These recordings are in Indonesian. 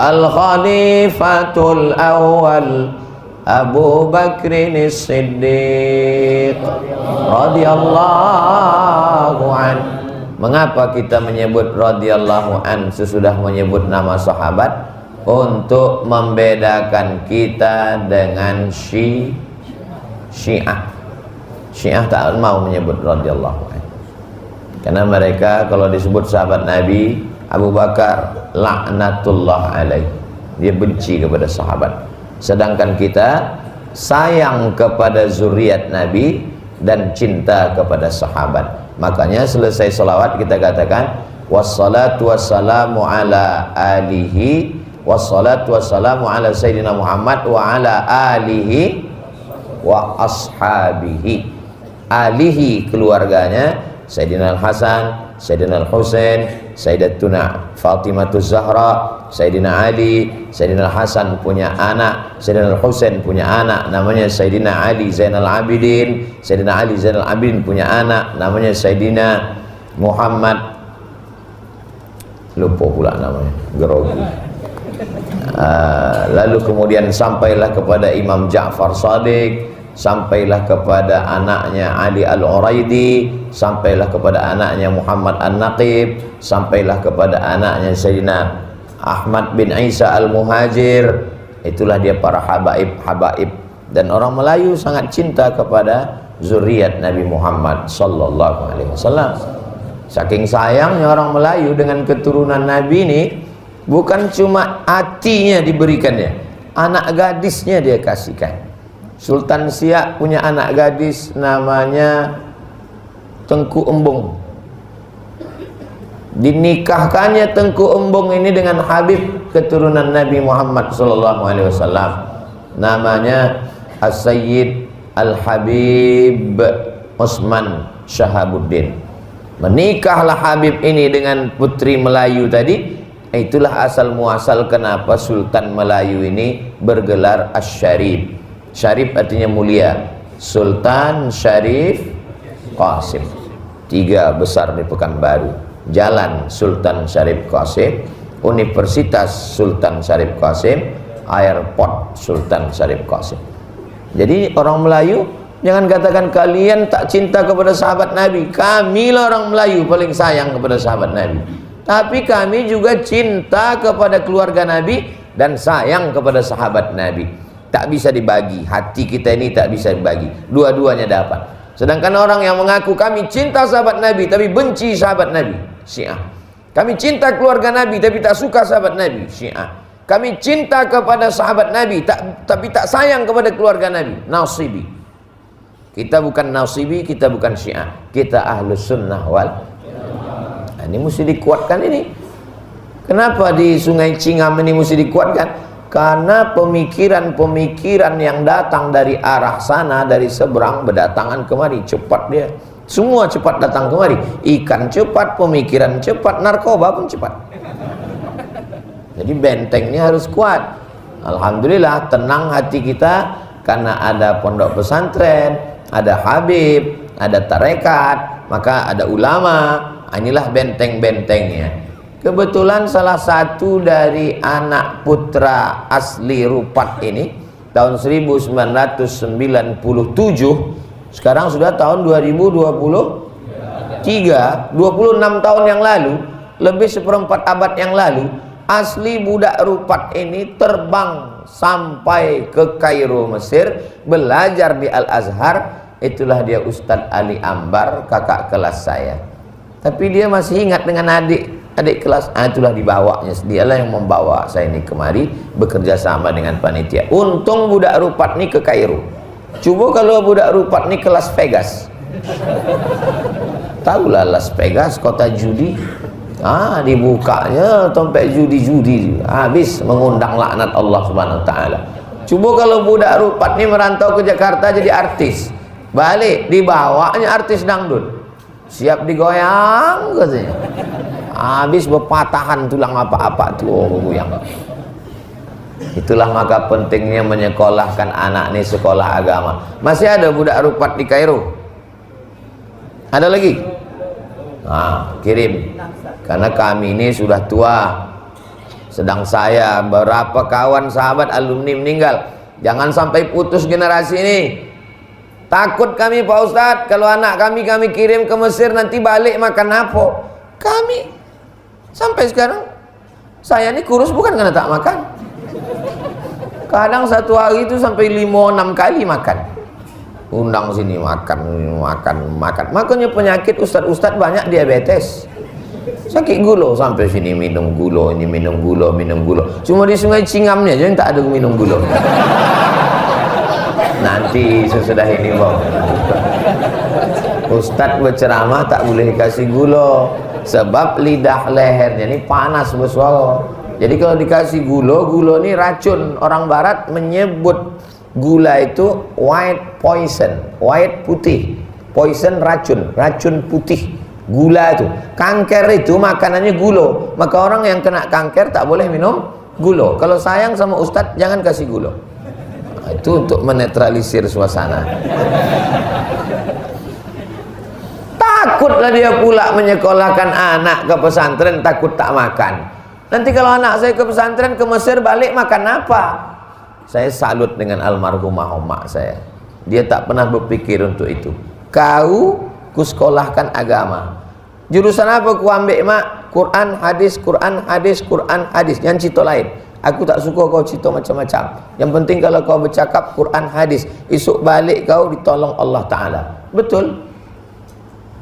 Al-Khalifatul Awwal Abu Bakrin As-Siddiq radhiyallahu an. Mengapa kita menyebut radhiyallahu an sesudah menyebut nama sahabat? Untuk membedakan kita dengan Syiah. Syiah tak mau menyebut radhiyallahu an, karena mereka kalau disebut sahabat Nabi Abu Bakar laknatullah alaih, dia benci kepada sahabat. Sedangkan kita sayang kepada zuriat Nabi dan cinta kepada sahabat. Makanya selesai salawat kita katakan wassalatu wassalamu ala alihi, wassalatu wassalamu ala sayyidina Muhammad wa ala alihi wa ashabihi. Alihi keluarganya Sayyidina Al-Hasan, Sayyidina Al-Husain, Sayyidatuna Fatimatuz Zahra, Sayyidina Ali. Sayyidina Al-Hasan punya anak, Sayyidina Al-Husain punya anak, namanya Sayyidina Ali Zainal Abidin. Sayyidina Ali Zainal Abidin punya anak, namanya Sayyidina Muhammad, lupa pula namanya, grogi. Lalu kemudian sampailah kepada Imam Ja'far Shadiq, sampailah kepada anaknya Ali Al-Uraidi, sampailah kepada anaknya Muhammad An-Naqib, sampailah kepada anaknya Sayyidina Ahmad bin Isa Al-Muhajir. Itulah dia para habaib. Dan orang Melayu sangat cinta kepada zuriat Nabi Muhammad sallallahu alaihi wasallam. Saking sayangnya orang Melayu dengan keturunan Nabi ini, bukan cuma hatinya diberikannya, anak gadisnya dia kasihkan. Sultan Siak punya anak gadis namanya Tengku Embong. Dinikahkannya Tengku Embong ini dengan Habib keturunan Nabi Muhammad SAW, namanya As-Sayyid Al-Habib Osman Shahabuddin. Menikahlah Habib ini dengan putri Melayu tadi. Itulah asal muasal kenapa Sultan Melayu ini bergelar Asy-Syarif. Syarif artinya mulia. Sultan Syarif Qasim. 3 besar di Pekanbaru. Jalan Sultan Syarif Qasim, Universitas Sultan Syarif Qasim, Airport Sultan Syarif Qasim. Jadi orang Melayu jangan katakan kalian tak cinta kepada sahabat Nabi. Kamilah orang Melayu paling sayang kepada sahabat Nabi. Tapi kami juga cinta kepada keluarga Nabi dan sayang kepada sahabat Nabi. Tak bisa dibagi, hati kita ini tak bisa dibagi, dua-duanya dapat. Sedangkan orang yang mengaku kami cinta sahabat Nabi tapi benci sahabat Nabi, Syiah. Kami cinta keluarga Nabi tapi tak suka sahabat Nabi, Syiah. Kami cinta kepada sahabat Nabi tapi tak sayang kepada keluarga Nabi, Nasibi. Kita bukan Nasibi, kita bukan Syiah, kita Ahlus Sunnah wal. Nah, ini mesti dikuatkan ini. Kenapa di Sungai Cingam ini mesti dikuatkan? Karena pemikiran-pemikiran yang datang dari arah sana, dari seberang berdatangan kemari, cepat dia. Semua cepat datang kemari. Ikan cepat, pemikiran cepat, narkoba pun cepat. Jadi bentengnya harus kuat. Alhamdulillah tenang hati kita karena ada pondok pesantren, ada habib, ada tarekat, maka ada ulama. Inilah benteng-bentengnya. Kebetulan salah satu dari anak putra asli Rupat ini tahun 1997, sekarang sudah tahun 2023, 26 tahun yang lalu, lebih seperempat abad yang lalu, asli budak Rupat ini terbang sampai ke Kairo, Mesir, belajar di Al-Azhar. Itulah dia Ustadz Ali Ambar, kakak kelas saya. Tapi dia masih ingat dengan adik kelas, itulah dibawanya, dialah yang membawa saya ini kemari bekerja sama dengan panitia. Untung budak Rupat ini ke Kairo. Coba kalau budak Rupat ini ke Las Vegas. Tahulah Las Vegas, kota judi. Dibukanya tempat judi-judi, habis mengundang laknat Allah Subhanahu wa taala. Coba kalau budak Rupat ini merantau ke Jakarta jadi artis. Balik dibawanya artis dangdut. Siap digoyang katanya. Habis berpatahan tulang apa-apa tuh goyang. Itulah maka pentingnya menyekolahkan anak ini sekolah agama. Masih ada budak Rupat di Kairo? Ada lagi? Kirim. Karena kami ini sudah tua. Sedang saya, beberapa kawan sahabat alumni meninggal. Jangan sampai putus generasi ini. Takut kami Pak Ustadz, kalau anak kami kirim ke Mesir nanti balik makan apa? Kami sampai sekarang, saya ini kurus bukan karena tak makan. Kadang satu hari itu sampai 5-6 kali makan. Undang sini makan. Makanya penyakit ustadz banyak diabetes. Sakit gula sampai sini minum gula, ini minum gula. Cuma di Sungai Cingamnya aja yang tak ada minum gula. Nanti sesudah ini Bang. Ustadz berceramah tak boleh kasih gula, sebab lidah lehernya ini panas bersuara. Jadi kalau dikasih gula ini racun. Orang barat menyebut gula itu white poison, white putih, poison racun putih. Gula itu, kanker itu makanannya gula. Maka orang yang kena kanker tak boleh minum gula. Kalau sayang sama ustadz jangan kasih gula. Itu untuk menetralisir suasana. Takutlah dia pula menyekolahkan anak ke pesantren, takut tak makan. Nanti kalau anak saya ke pesantren ke Mesir balik makan apa? Saya salut dengan almarhumah mak saya. Dia tak pernah berpikir untuk itu. Kau kusekolahkan agama. Jurusan apa ku ambil mak? Quran, hadis, Quran, hadis, Quran, hadis. Yang cito lain. Aku tak suka kau cito macam-macam. Yang penting kalau kau bercakap Quran, hadis. Esok balik kau ditolong Allah Ta'ala. Betul.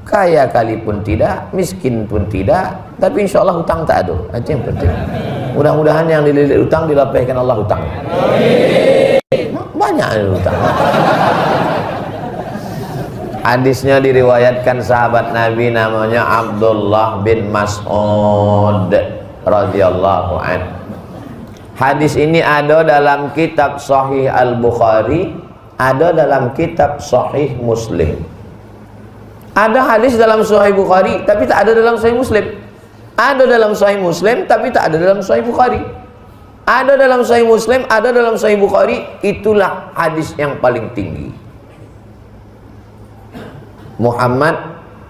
Kaya kali pun tidak, miskin pun tidak, tapi insya Allah hutang tak ada. Itu yang penting. Mudah-mudahan yang dililit hutang dilapihkan Allah hutang. Banyak hutang. Hadisnya diriwayatkan sahabat Nabi namanya Abdullah bin Mas'ud radhiyallahu anhu. Hadis ini ada dalam kitab Sahih Al-Bukhari, ada dalam kitab Sahih Muslim. Ada hadis dalam Sahih Bukhari tapi tak ada dalam Sahih Muslim. Ada dalam Sahih Muslim tapi tak ada dalam Sahih Bukhari. Ada dalam Sahih Muslim, ada dalam Sahih Bukhari. Itulah hadis yang paling tinggi. Muhammad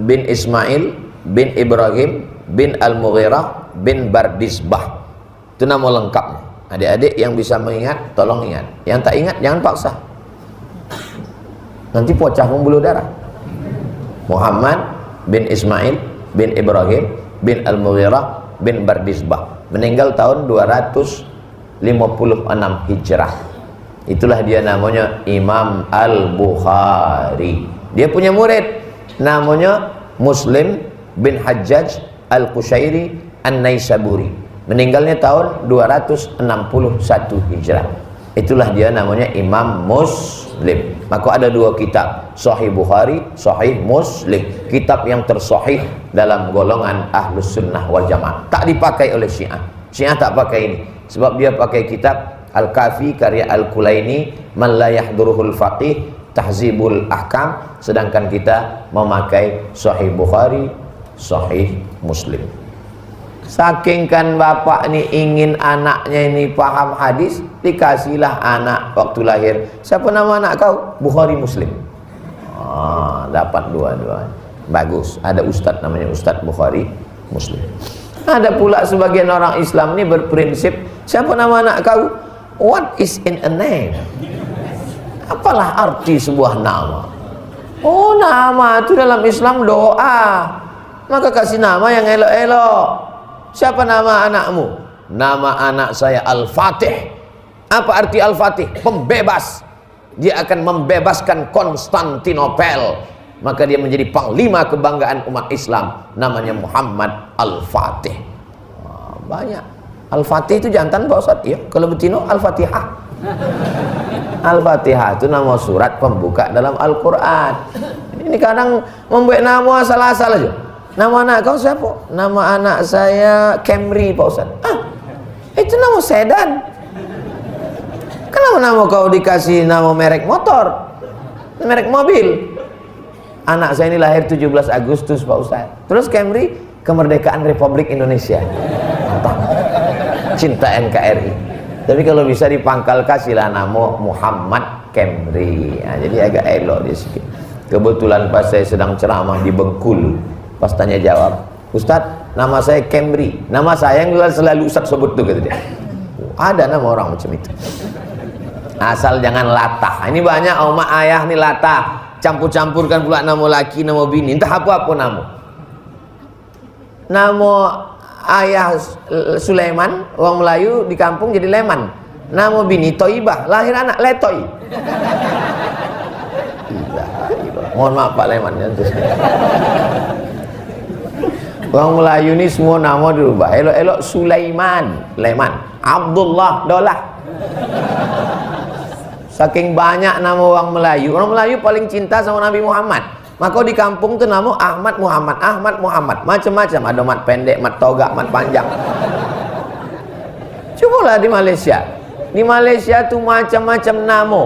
bin Ismail bin Ibrahim bin Al-Mughirah bin Bardisbah. Itu nama lengkapnya. Adik-adik yang bisa mengingat tolong ingat. Yang tak ingat jangan paksa. Nanti pecah pembuluh darah. Muhammad bin Ismail bin Ibrahim bin Al-Mughirah bin Bardisbah, meninggal tahun 256 Hijrah. Itulah dia namanya Imam Al-Bukhari. Dia punya murid namanya Muslim bin Hajjaj Al-Qushairi An-Naisaburi, meninggalnya tahun 261 Hijrah. Itulah dia namanya Imam Muslim. Maka ada dua kitab, Sahih Bukhari, Sahih Muslim. Kitab yang tersahih dalam golongan Ahlus Sunnah wal Jamaah. Tak dipakai oleh Syiah. Syiah tak pakai ini. Sebab dia pakai kitab Al-Kafi karya Al-Kulaini, Man la yahduruhul faqih, Tahzibul Ahkam. Sedangkan kita memakai Sahih Bukhari, Sahih Muslim. Saking kan bapak ni ingin anaknya ini paham hadis, dikasihlah anak waktu lahir. Siapa nama anak kau? Bukhari Muslim. Dapat dua-dua. Bagus. Ada ustadz namanya Ustadz Bukhari Muslim. Ada pula sebagian orang Islam ni berprinsip, siapa nama anak kau? What is in a name? Apalah arti sebuah nama? Oh, nama itu dalam Islam doa. Maka kasih nama yang elok-elok. Siapa nama anakmu? Nama anak saya Al-Fatih. Apa arti Al-Fatih? Pembebas. Dia akan membebaskan Konstantinopel. Maka dia menjadi panglima kebanggaan umat Islam. Namanya Muhammad Al-Fatih. Banyak. Al-Fatih itu jantan Pak Ustaz? Ya. Kalau betina Al-Fatihah. Al-Fatihah itu nama surat pembuka dalam Al-Quran. Ini kadang membuat nama asal-asal aja. Nama anak kau siapa? Nama anak saya Camry Pak Ustaz. Itu nama sedan. Kenapa nama kau dikasih nama merek motor? Merek mobil. Anak saya ini lahir 17 Agustus Pak Ustaz. Terus Camry, kemerdekaan Republik Indonesia. Mantap. Cinta NKRI. Tapi kalau bisa dipangkal kasihlah nama Muhammad Camry. Jadi agak elok dia sikit. Kebetulan pas saya sedang ceramah di Bengkulu, pas tanya jawab, Ustadz, nama saya Camry, nama saya yang selalu Ustadz sebut tuh, kata dia. Ada nama orang macam itu. Asal jangan latah. Ini banyak oma ayah nih latah, campur-campurkan pula nama laki, nama bini, entah apa-apa nama. Nama ayah Sulaiman, orang Melayu di kampung jadi Leman. Nama bini Toibah, lahir anak Letoy. Mohon maaf Pak Leman ya. Orang Melayu ini semua nama dirubah. Elok-elok Sulaiman, Leman. Abdullah, Dolah. Saking banyak nama orang Melayu paling cinta sama Nabi Muhammad. Maka di kampung tuh nama Ahmad Muhammad, Ahmad Muhammad, macam-macam. Ada mat pendek, mat togak, mat panjang. Cobalah di Malaysia. Di Malaysia tuh macam-macam nama.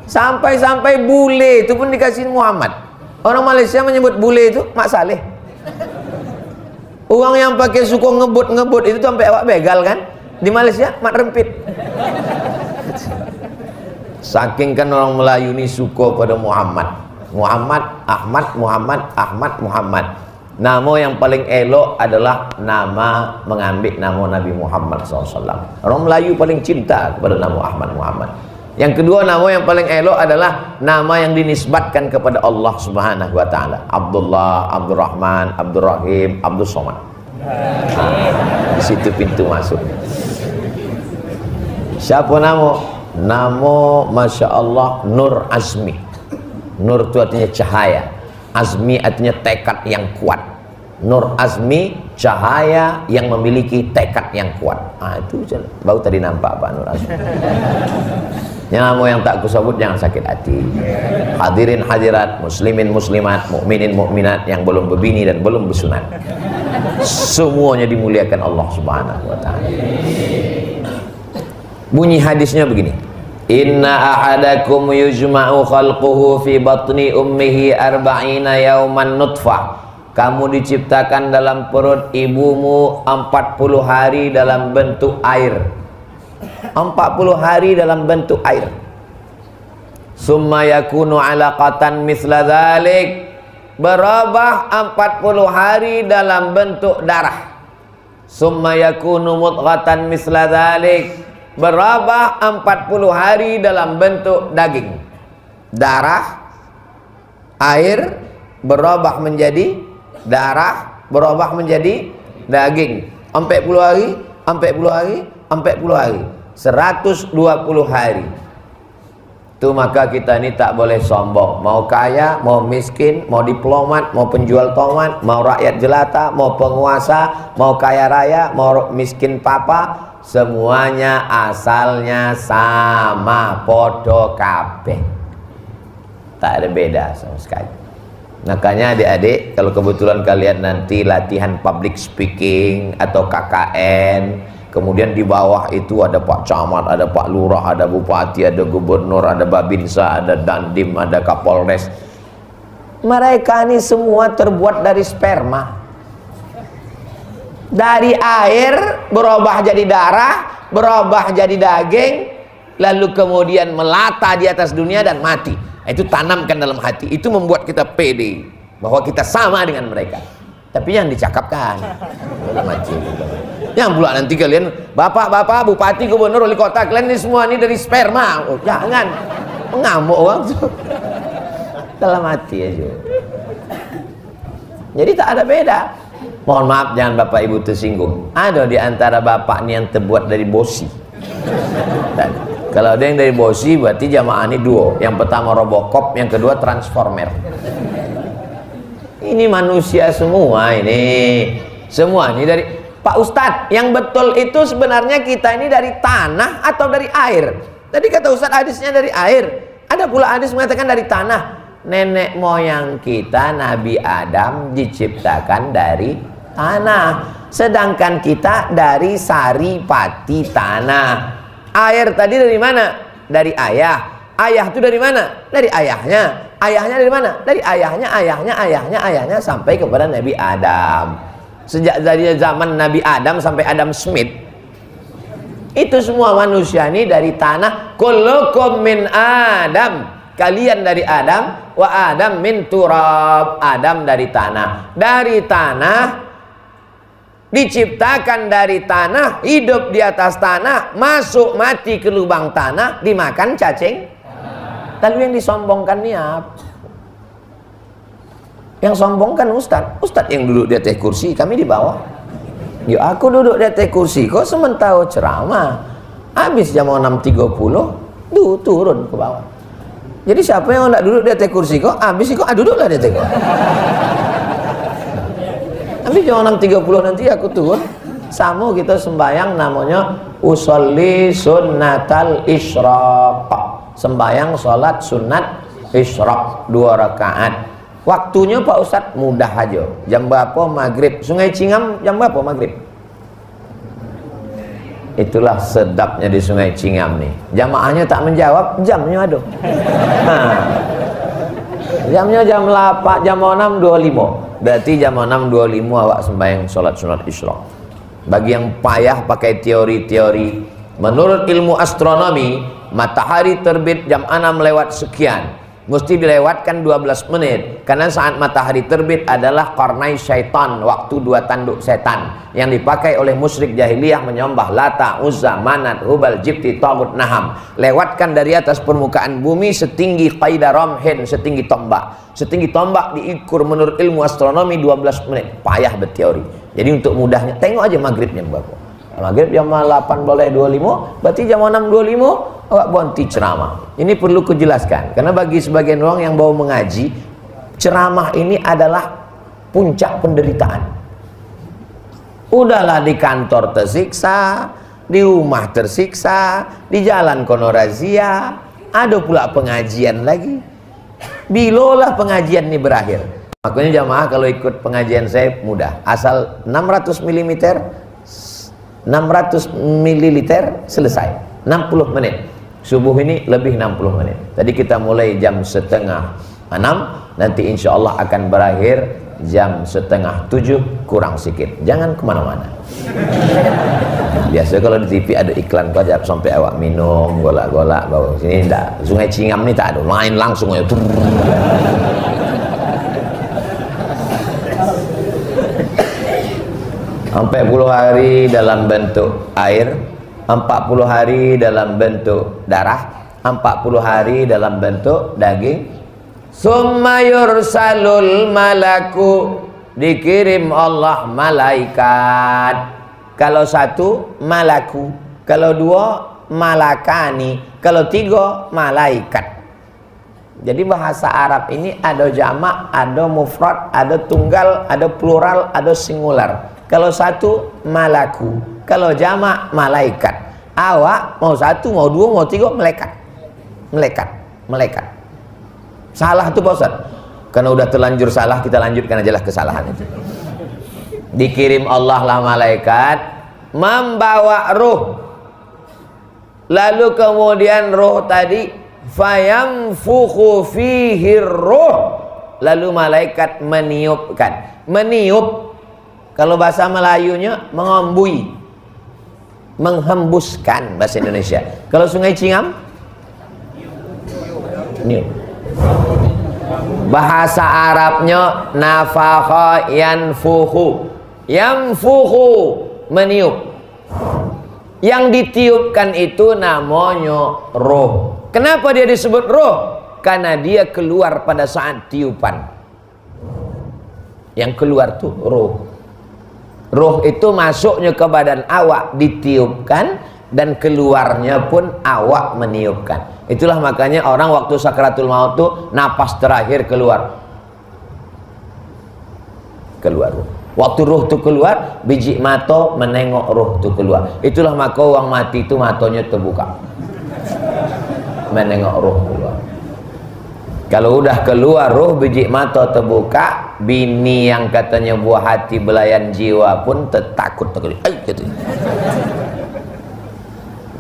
Sampai-sampai bule itu pun dikasih Muhammad. Orang Malaysia menyebut bule itu Mak Saleh. Orang yang pakai suku ngebut itu sampai awak begal kan? Di Malaysia Mat Rempit. Saking kan orang Melayu ini suka pada Muhammad, Ahmad, Muhammad. Nama yang paling elok adalah nama mengambil nama Nabi Muhammad SAW. Orang Melayu paling cinta kepada nama Ahmad Muhammad. Yang kedua, nama yang paling elok adalah nama yang dinisbatkan kepada Allah Subhanahu wa Ta'ala. Abdullah, Abdurrahman, Abdurrahim, Abdul Somad. Di situ pintu masuk. Siapa nama? Nama Masya Allah Nur Azmi. Nur itu artinya cahaya, Azmi artinya tekad yang kuat. Nur Azmi, cahaya yang memiliki tekad yang kuat. Itu baru tadi nampak Pak Nur Azmi. Nama yang tak kusebut jangan sakit hati. Hadirin hadirat, muslimin muslimat, mukminin mukminat yang belum berbini dan belum bersunat, semuanya dimuliakan Allah Subhanahu wa Ta'ala. Bunyi hadisnya begini: Inna ahadakum yujma'u khalquhu fi batni ummihi arba'ina yauman nutfah. Kamu diciptakan dalam perut ibumu 40 hari dalam bentuk air. 40 hari dalam bentuk air. Summa yakunu alaqatan misla dzalik. Berubah 40 hari dalam bentuk darah. Summa yakunu mudghatan misla dzalik. Berubah 40 hari dalam bentuk daging. Darah, air berubah menjadi darah, berubah menjadi daging. 40 hari, 40 hari, 40 hari, 120 hari. Itu maka kita ini tak boleh sombong. Mau kaya, mau miskin, mau diplomat, mau penjual tomat, mau rakyat jelata, mau penguasa, mau kaya raya, mau miskin papa, semuanya asalnya sama, podo kabeh, tak ada beda sama sekali. Makanya adik-adik, kalau kebetulan kalian nanti latihan public speaking atau KKN, kemudian di bawah itu ada Pak Camat, ada Pak Lurah, ada Bupati, ada Gubernur, ada Babinsa, ada Dandim, ada Kapolres. Mereka ini semua terbuat dari sperma. Dari air berubah jadi darah, berubah jadi daging, lalu kemudian melata di atas dunia dan mati. Itu tanamkan dalam hati. Itu membuat kita pede bahwa kita sama dengan mereka. Tapi yang dicakapkan yang pula nanti kalian bapak-bapak, bupati, gubernur, wali kota, kalian ini semua ini dari sperma. Jangan mengamuk orang tuh dalam hati aja. Jadi tak ada beda. Mohon maaf jangan bapak ibu tersinggung. Ada di antara bapak ini yang terbuat dari bosi. Dan kalau ada yang dari bosi berarti jamaah ini duo. Yang pertama Robocop, yang kedua Transformer. Ini manusia semua ini. Semua ini dari Pak Ustadz. Yang betul itu sebenarnya kita ini dari tanah atau dari air? Tadi kata Ustadz hadisnya dari air. Ada pula hadis mengatakan dari tanah. Nenek moyang kita Nabi Adam diciptakan dari tanah, sedangkan kita dari sari pati tanah. Air tadi dari mana? Dari ayah. Ayah itu dari mana? Dari ayahnya. Ayahnya dari mana? Dari ayahnya sampai kepada Nabi Adam. Sejak dari zaman Nabi Adam sampai Adam Smith, itu semua manusia ini dari tanah. Kullukum min Adam. Kalian dari Adam, wa Adam min turab. Adam dari tanah. Dari tanah diciptakan dari tanah, hidup di atas tanah, masuk mati ke lubang tanah, dimakan cacing. Lalu yang disombongkan ini apa? Yang sombongkan Ustadz yang duduk di atas kursi, kami di bawah. Ya aku duduk di atas kursi, kok sementara ceramah, habis jam 6.30 turun ke bawah. Jadi siapa yang nak duduk di atas kursi kok, habis kok duduklah di atas kursi. Habis jam 6.30 nanti aku turun. Sama kita sembayang namanya usolli sunnatal isyraq, sembayang sholat sunat isyraq 2 rakaat. Waktunya Pak Ustadz mudah aja. Jam berapa maghrib? Sungai Cingam jam berapa maghrib? Itulah sedapnya di Sungai Cingam nih. Jamaahnya tak menjawab, jamnya ada. Jamnya jam 8, jam 6.25. Berarti jam 6.25 awak sembahyang sholat sunat isyraq. Bagi yang payah pakai teori-teori, menurut ilmu astronomi, matahari terbit jam 6 lewat sekian, mesti dilewatkan 12 menit. Karena saat matahari terbit adalah qarnai syaitan, waktu 2 tanduk setan yang dipakai oleh musyrik jahiliyah menyembah Lata, Uzza, Manat, Hubal, Jibti, Tagut, Naham. Lewatkan dari atas permukaan bumi setinggi qaidah ramhin, setinggi tombak. Setinggi tombak diukur menurut ilmu astronomi 12 menit. Payah berteori. Jadi untuk mudahnya, tengok aja maghribnya berapa. Maghrib jam 8.25, berarti jam 6.25 awak berhenti ceramah. Ini perlu kujelaskan, karena bagi sebagian orang yang baru mengaji, ceramah ini adalah puncak penderitaan. Udahlah di kantor tersiksa, di rumah tersiksa, di jalan kono razia, ada pula pengajian lagi. Bilolah pengajian ini berakhir. Makanya jamaah kalau ikut pengajian saya mudah, asal 600 mm 600 ml selesai 60 menit. Subuh ini lebih 60 menit. Tadi kita mulai jam 5:30, nanti insya Allah akan berakhir jam 6:30 kurang sedikit. Jangan kemana-mana. Biasa kalau di TV ada iklan kajak sampai awak minum golak-golak bawa sini. Enggak, Sungai Cingam ini tak ada, main langsung aja. Sampai 40 hari dalam bentuk air, 40 hari dalam bentuk darah, 40 hari dalam bentuk daging. Summa yursalul malaku, dikirim Allah malaikat. Kalau satu malaku, kalau dua malakani, kalau tiga malaikat. Jadi bahasa Arab ini ada jamak, ada mufrad, ada tunggal, ada plural, ada singular. Kalau satu malaku, kalau jamak malaikat. Awak mau satu, mau dua, mau tiga, malaikat. Salah tuh Pak Ustaz. Karena udah terlanjur salah, kita lanjutkan aja lah kesalahan itu. Dikirim Allah lah malaikat membawa ruh. Lalu kemudian ruh tadi fayamfukhu fihi ruh. Lalu malaikat meniupkan. Meniup, kalau bahasa Melayunya mengombui, menghembuskan bahasa Indonesia. Kalau Sungai Cingam, niup. Bahasa Arabnya nafakha yanfuhu. Yanfuhu, meniup. Yang ditiupkan itu namanya roh. Kenapa dia disebut roh? Karena dia keluar pada saat tiupan. Yang keluar tuh roh. Roh itu masuknya ke badan awak ditiupkan, dan keluarnya pun awak meniupkan. Itulah makanya orang waktu sakratul maut tuh napas terakhir keluar roh. Waktu roh itu keluar, biji mata menengok roh itu keluar. Itulah maka orang mati itu matanya terbuka, menengok roh keluar. Kalau udah keluar roh, biji mata terbuka, bini yang katanya buah hati belayan jiwa pun takut gitu.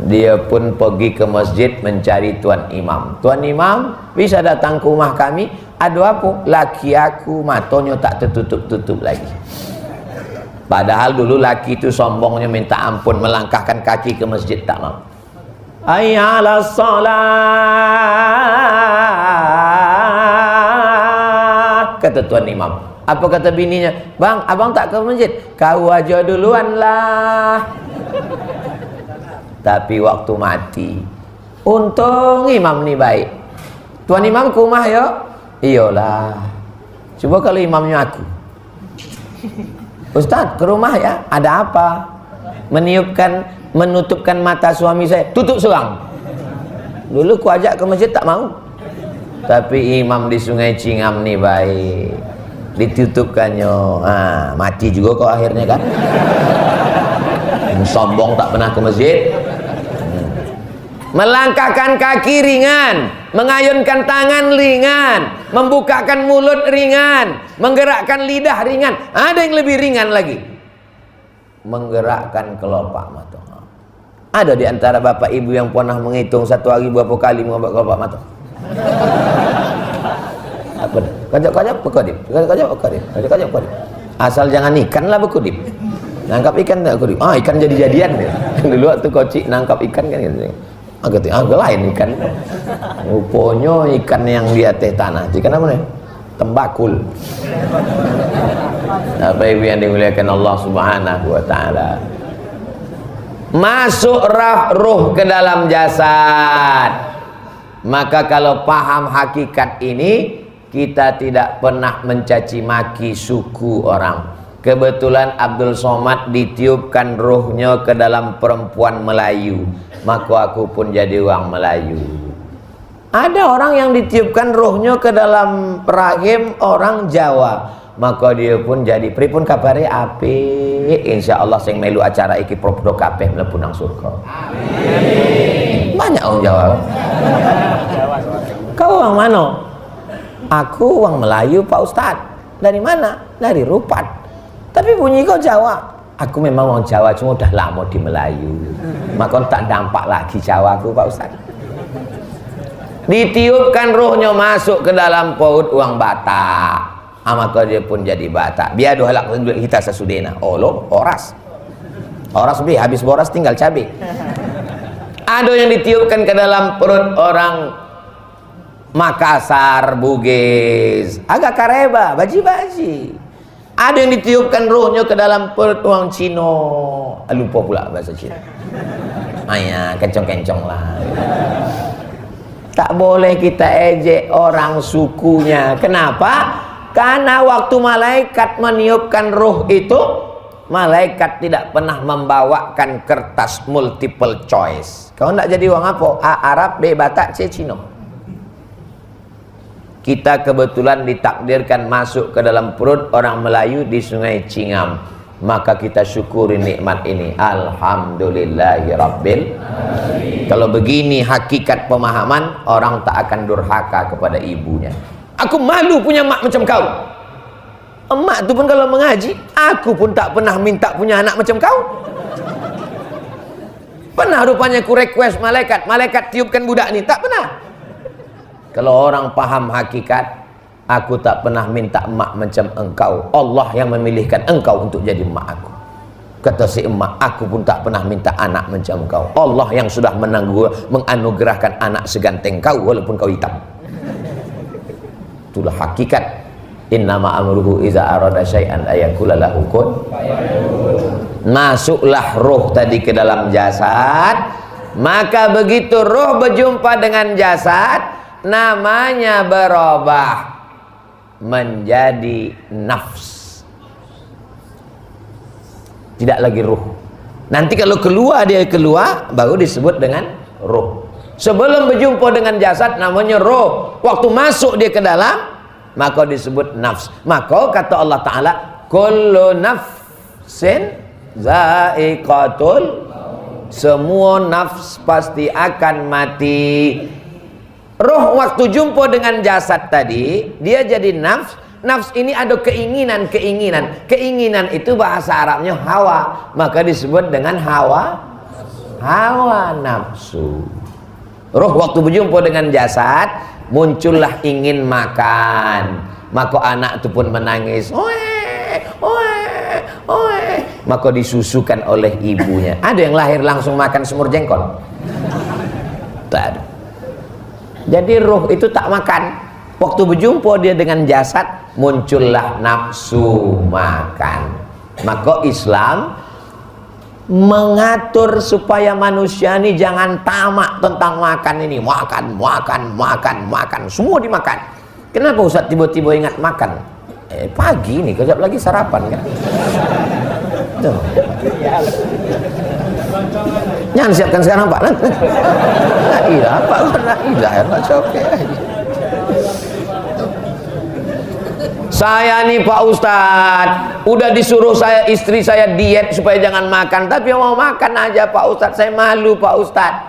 Dia pun pergi ke masjid mencari tuan imam. Tuan imam, bisa datang ke rumah kami? Ada apa? Laki aku matanya tak tertutup-tutup lagi. Padahal dulu laki itu sombongnya minta ampun, melangkahkan kaki ke masjid tak mau. Hayya 'alas shalah. kata tuan imam. Apa kata bininya? Bang, abang tak ke masjid? Kau aja duluan lah. Tapi waktu mati, untung imam ni baik. Tuan imam ke rumah ya? Iyalah. Coba kalau imamnya aku. Ustaz, ke rumah ya? Ada apa? Menutupkan mata suami saya. Tutup seorang. Dulu ku ajak ke masjid tak mau. Tapi imam di Sungai Cingam ni baik. Ditutupkannya. Mati juga kau akhirnya kan. Sombong tak pernah ke masjid. Melangkahkan kaki ringan, mengayunkan tangan ringan, membukakan mulut ringan, menggerakkan lidah ringan. Ada yang lebih ringan lagi, menggerakkan kelopak mata. Ada di antara bapak ibu yang pernah menghitung satu hari berapa kali menggerak kelopak mata? Apa? Kajak-kajak berkodip, kajak-kajak berkodip, kajak-kajak berkodip. Asal jangan ikan lah berkodip. Nangkap ikan tak berkodip. Ikan jadi-jadian. Dulu waktu kocik nangkap ikan kan gitu. Agak lain ikan. Rupanya ikan yang di atas tanah. Ikan apa nih? Tembakul. Apa ibu yang dimuliakan Allah Subhanahu wa taala. Masuk ruh ke dalam jasad. Maka kalau paham hakikat ini, kita tidak pernah mencaci maki suku orang. Kebetulan Abdul Somad ditiupkan ruhnya ke dalam perempuan Melayu, maka aku pun jadi orang Melayu. Ada orang yang ditiupkan ruhnya ke dalam rahim orang Jawa, maka dia pun jadi pripun kabare apik. Insyaallah sing melu acara iki propdo kabeh mlebu nang surga. Amin. Banyak orang Jawa. Kau orang mana? Aku orang Melayu Pak Ustadz. Dari mana? Dari Rupat. Tapi bunyi kau Jawa. Aku memang orang Jawa, cuma udah lama di Melayu. Maka tak dampak lagi Jawa aku Pak Ustaz. Ditiupkan ruhnya masuk ke dalam perut orang Batak. Maka dia pun jadi Batak. Biar doa halak kita sesudena. Oh lo, oras. Oras beli, habis boras tinggal cabai. Ada yang ditiupkan ke dalam perut orang Makassar, Bugis, agak kareba, baji-baji. Ada yang ditiupkan ruhnya ke dalam perut orang Cina. Lupa pula bahasa Cina. Ya, kencong-kencong lah. Tak boleh kita ejek orang sukunya. Kenapa? Karena waktu malaikat meniupkan ruh itu, malaikat tidak pernah membawakan kertas multiple choice. Kau nak jadi orang apa? A, Arab, B, Batak, C, Cina. Kita kebetulan ditakdirkan masuk ke dalam perut orang Melayu di Sungai Cingam. Maka kita syukuri nikmat ini. Alhamdulillahirabbil alamin. Kalau begini hakikat pemahaman, orang tak akan durhaka kepada ibunya. Aku malu punya mak macam kau. Emak tu pun kalau mengaji, aku pun tak pernah minta punya anak macam kau. Pernah rupanya ku request malaikat, malaikat tiupkan budak ni, tak pernah. Kalau orang paham hakikat, aku tak pernah minta emak macam engkau. Allah yang memilihkan engkau untuk jadi emak aku. Kata si emak, aku pun tak pernah minta anak macam engkau. Allah yang sudah menganugerahkan anak seganteng kau walaupun kau hitam. Itulah hakikat. Innama amruhu iza arada syai'an ayakula lahu kun. Masuklah roh tadi ke dalam jasad. Maka begitu roh berjumpa dengan jasad, namanya berubah menjadi nafs, tidak lagi ruh. Nanti kalau keluar, dia keluar baru disebut dengan ruh. Sebelum berjumpa dengan jasad namanya ruh. Waktu masuk dia ke dalam, maka disebut nafs. Maka kata Allah Ta'ala, kullu nafsin za'iqatul, semua nafs pasti akan mati. Roh waktu jumpa dengan jasad tadi, dia jadi nafs. Nafs ini ada keinginan. Keinginan itu bahasa Arabnya hawa. Maka disebut dengan hawa nafsu. Roh waktu berjumpa dengan jasad, muncullah ingin makan. Maka anak itu pun menangis. Maka disusukan oleh ibunya. Ada yang lahir langsung makan semur jengkol? Tak ada. Jadi ruh itu tak makan. Waktu berjumpa dia dengan jasad, muncullah nafsu makan. Maka Islam mengatur supaya manusia ini jangan tamak tentang makan ini. Makan, semua dimakan. Kenapa Ustaz tiba-tiba ingat makan? Pagi nih, kejap lagi sarapan kan. Tuh. Jangan siapkan sekarang Pak. Iya, Pak. Iya, oke. Saya nih Pak Ustadz, udah disuruh istri saya diet supaya jangan makan, tapi mau makan aja Pak Ustadz. Saya malu Pak Ustadz.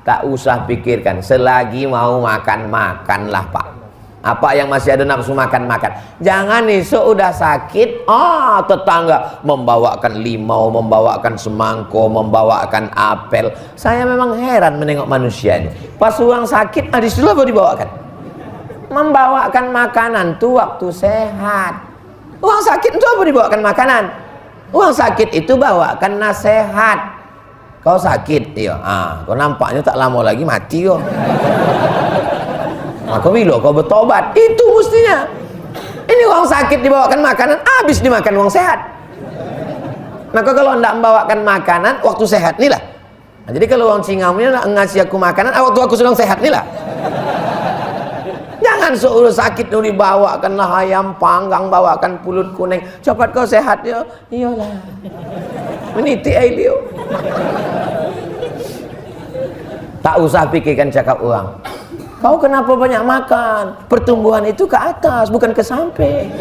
Tak usah pikirkan, selagi mau makan, makanlah Pak. Apa yang masih ada nafsu makan, makan. Jangan nih udah sakit, tetangga membawakan limau, membawakan semangko, membawakan apel. Saya memang heran menengok manusia ini. Pas uang sakit, disuruh apa dibawakan? Membawakan makanan tuh waktu sehat. Uang sakit itu apa dibawakan makanan? Uang sakit itu bawakan nasihat. Kau sakit, iya. Kau nampaknya tak lama lagi mati yo. Maka bila kau bertobat, itu mestinya. Ini uang sakit dibawakan makanan, habis dimakan uang sehat. Maka kalau anda membawakan makanan waktu sehat nih lah. Nah, jadi kalau uang cingamnya ngasih aku makanan waktu aku sedang sehat nih lah. Jangan seurus sakit nu dibawakanlah ayam panggang, bawakan pulut kuning. Cepat kau sehat yo. Iyalah. Meniti ailio. Tak usah pikirkan cakap uang. Kau kenapa banyak makan? Pertumbuhan itu ke atas, bukan ke samping.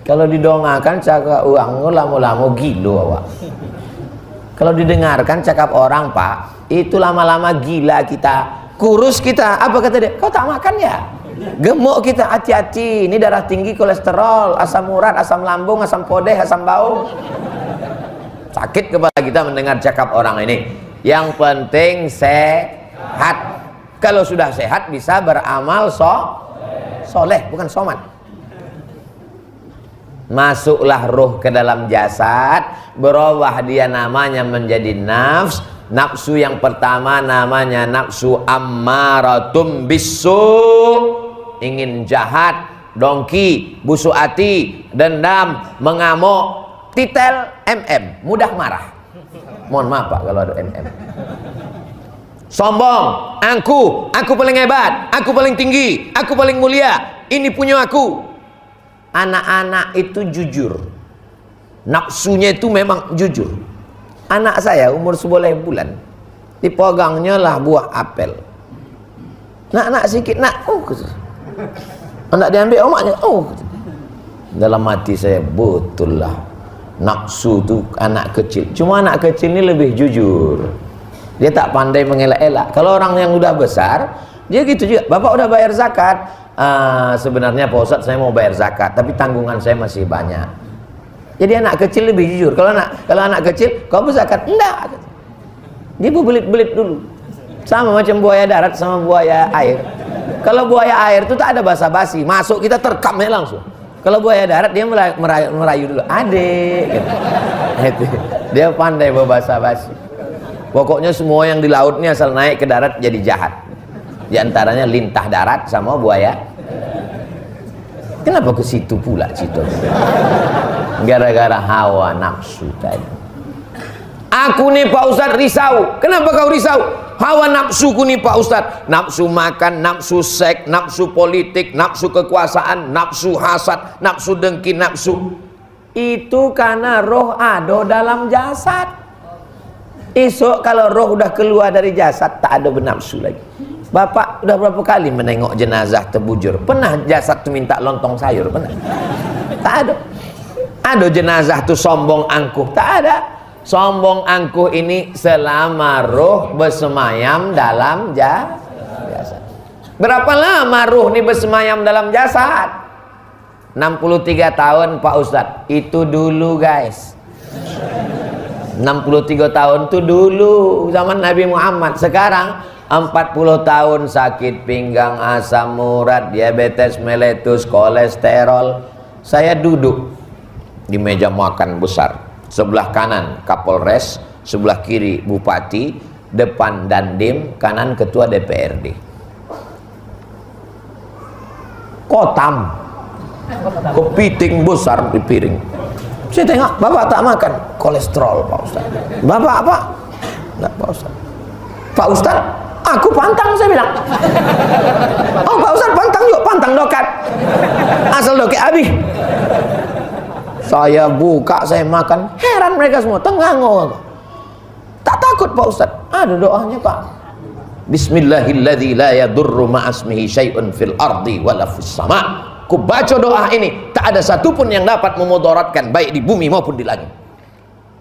Kalau didongakan cakap uang, lama-lama gila awak. Kalau didengarkan cakap orang Pak, itu lama-lama gila kita. Kurus kita, apa kata dia? Kau tak makan ya? Gemuk kita, hati-hati. Ini darah tinggi, kolesterol, asam urat, asam lambung, asam podeh, asam bau. Sakit kepala kita mendengar cakap orang ini. Yang penting sehat. Kalau sudah sehat bisa beramal soleh, bukan soman. Masuklah ruh ke dalam jasad, berubah dia namanya menjadi nafs. Nafsu yang pertama namanya nafsu ammaratum bisu, ingin jahat, dongki, busuk hati, dendam, mengamuk, titel, mudah marah. Mohon maaf Pak kalau ada sombong, aku paling hebat, aku paling tinggi, aku paling mulia, ini punya aku. Anak-anak itu jujur, nafsunya itu memang jujur. Anak saya umur 11 bulan, dipegangnya lah buah apel. Nak sikit nak, nak diambil omaknya, dalam hati saya betul lah, nafsu itu anak kecil. Cuma anak kecil ini lebih jujur. Dia tak pandai mengelak-elak. Kalau orang yang udah besar, dia gitu juga. Bapak udah bayar zakat. Sebenarnya Pak Ustadz saya mau bayar zakat, tapi tanggungan saya masih banyak. Jadi anak kecil lebih jujur. Kalau anak kecil, kau berzakat? Enggak. Dia berbelit-belit dulu. Sama macam buaya darat sama buaya air. Kalau buaya air itu tak ada basa-basi. Masuk kita terkamnya langsung. Kalau buaya darat dia merayu dulu. Adek. Gitu. Dia pandai berbahasa-basi. Pokoknya semua yang di laut ini asal naik ke darat jadi jahat. Di antaranya lintah darat sama buaya. Kenapa ke situ pula Cito? Gara-gara hawa nafsu tadi. Aku nih Pak Ustadz risau. Kenapa kau risau? Hawa nafsuku nih Pak Ustadz. Nafsu makan, nafsu seks, nafsu politik, nafsu kekuasaan, nafsu hasad, nafsu dengki, nafsu. Itu karena roh ada dalam jasad. Esok kalau roh udah keluar dari jasad tak ada bernafsu lagi. Bapak udah berapa kali menengok jenazah terbujur? Pernah jasad tuh minta lontong sayur? Pernah? Tak ada. Ada jenazah tuh sombong angkuh? Tak ada. Sombong angkuh ini selama roh bersemayam dalam jasad. Berapa lama roh ini bersemayam dalam jasad? 63 tahun Pak Ustadz. Itu dulu guys. 63 tahun itu dulu zaman Nabi Muhammad. Sekarang 40 tahun sakit pinggang, asam urat, diabetes meletus, kolesterol. Saya duduk di meja makan besar. Sebelah kanan Kapolres, sebelah kiri Bupati, depan Dandim, kanan Ketua DPRD. Kotam. kepiting besar di piring. Saya tengok, bapak tak makan, kolesterol Pak Ustaz. Bapak apa? Enggak Pak Ustaz. Pak Ustaz, aku pantang, saya bilang. Oh Pak Ustaz pantang yuk, pantang dokat. Asal doket habis. Saya buka, saya makan, heran mereka semua, tenganggo. Tak takut Pak Ustaz. Ada doanya Pak. Bismillahilladzi la yadurru ma'asmihi syai'un fil ardi wala fis sama'. Ku baca doa ini, tak ada satupun yang dapat memudaratkan baik di bumi maupun di langit.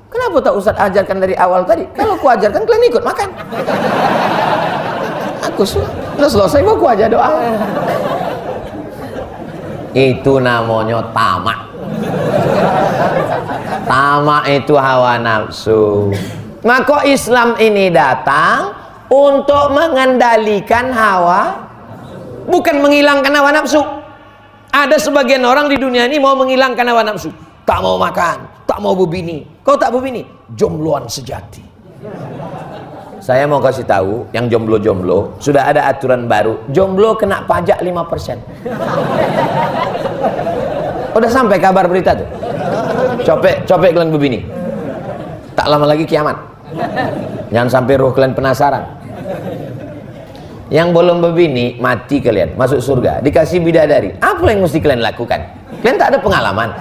Kenapa tak Ustaz ajarkan dari awal tadi? Kalau ku ajarkan kalian ikut makan. Aku sudah selesai ku ajar doa. Itu namanya tamak. Tamak itu hawa nafsu. Maka Islam ini datang untuk mengendalikan hawa, bukan menghilangkan hawa nafsu. Ada sebagian orang di dunia ini mau menghilangkan hawa nafsu, tak mau makan, tak mau berbini. Kau tak berbini, jombloan sejati. Saya mau kasih tahu yang jomblo-jomblo, sudah ada aturan baru, jomblo kena pajak 5%. Udah sampai kabar berita tuh. Copek kalian berbini, tak lama lagi kiamat. Jangan sampai ruh kalian penasaran. Yang belum berbini, mati kalian, masuk surga, dikasih bidadari. Apa yang mesti kalian lakukan? Kalian tak ada pengalaman.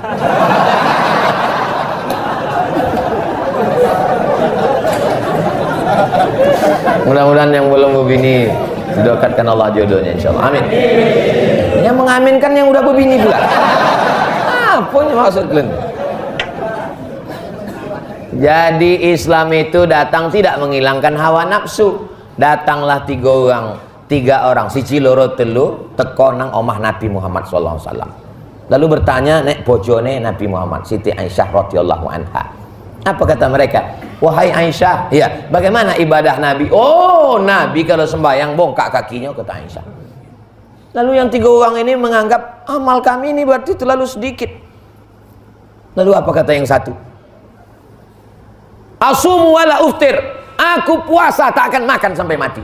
Mudah-mudahan yang belum berbini didekatkan Allah jodohnya, insyaallah. Amin. Yang mengaminkan yang udah berbini pula. Apa yang maksud kalian? Jadi Islam itu datang tidak menghilangkan hawa nafsu. Datanglah tiga orang siji loro telu teko nang omah Nabi Muhammad sallallahu alaihi wasallam. Lalu bertanya nek bojone Nabi Muhammad, Siti Aisyah radhiyallahu anha. Apa kata mereka? Wahai Aisyah, ya, bagaimana ibadah Nabi? Oh, Nabi kalau sembahyang bongkak kakinya, kata Aisyah. Lalu yang tiga orang ini menganggap amal kami ini berarti terlalu sedikit. Lalu apa kata yang satu? Asumu wala uftir. Aku puasa tak akan makan sampai mati.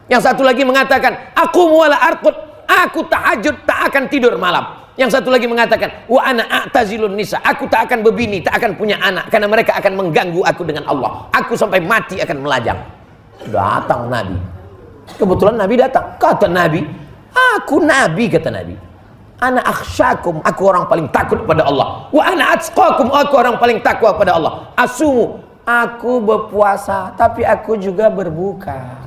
Yang satu lagi mengatakan, aku muala arqud, aku tahajud tak akan tidur malam. Yang satu lagi mengatakan, wa ana a'tazilun nisa, aku tak akan berbini, tak akan punya anak karena mereka akan mengganggu aku dengan Allah. Aku sampai mati akan melajang. Datang Nabi. Kebetulan Nabi datang. Kata Nabi, aku Nabi, kata Nabi. Ana akhsyakum, aku orang paling takut pada Allah. Wa ana atqakum, aku orang paling takwa pada Allah. Asumu, aku berpuasa, tapi aku juga berbuka.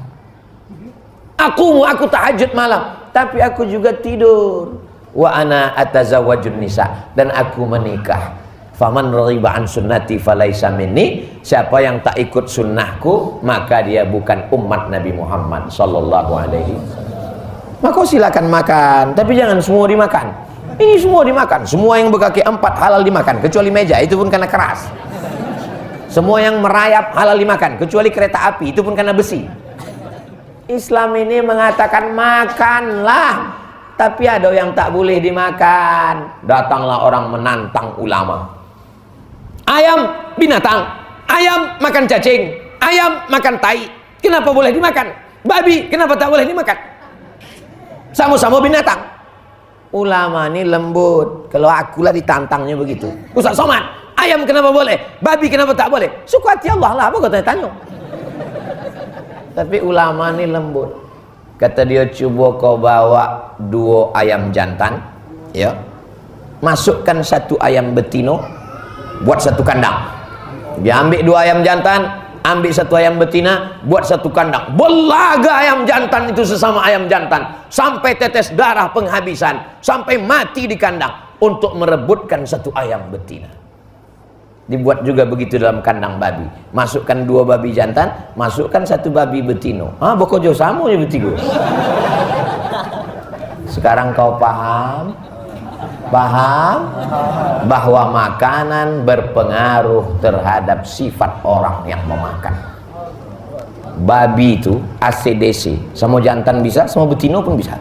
Aku tahajud malam, tapi aku juga tidur. Wa ana atazawwajun nisa, dan aku menikah. Faman raghiba an sunnati falaisa minni. Siapa yang tak ikut sunnahku, maka dia bukan umat Nabi Muhammad sallallahu alaihi wasallam. Maka silakan makan, tapi jangan semua dimakan. Ini semua dimakan, semua yang berkaki 4 halal dimakan, kecuali meja, itu pun karena keras. Semua yang merayap halal dimakan, kecuali kereta api, itu pun karena besi. Islam ini mengatakan makanlah, tapi ada yang tak boleh dimakan. Datanglah orang menantang ulama. Ayam binatang, ayam makan cacing, ayam makan tai, kenapa boleh dimakan? Babi kenapa tak boleh dimakan? Sama-sama binatang. Ulama ini lembut. Kalau akulah ditantangnya begitu, Ustaz Somad, ayam kenapa boleh? Babi kenapa tak boleh? Suku hati Allah lah, apa kau tanya? Tapi ulama ini lembut. Kata dia, coba kau bawa 2 ayam jantan, ya, masukkan 1 ayam betino, buat 1 kandang. Dia ambil 2 ayam jantan, ambil 1 ayam betina, buat 1 kandang. Belaga ayam jantan itu sesama ayam jantan, sampai tetes darah penghabisan, sampai mati di kandang untuk merebutkan 1 ayam betina. Dibuat juga begitu dalam kandang babi. Masukkan 2 babi jantan, masukkan 1 babi betino. Bokojo sama ya betigo. Sekarang kau paham? Paham bahwa makanan berpengaruh terhadap sifat orang yang memakan. Babi itu ACDC, sama jantan bisa, sama betino pun bisa.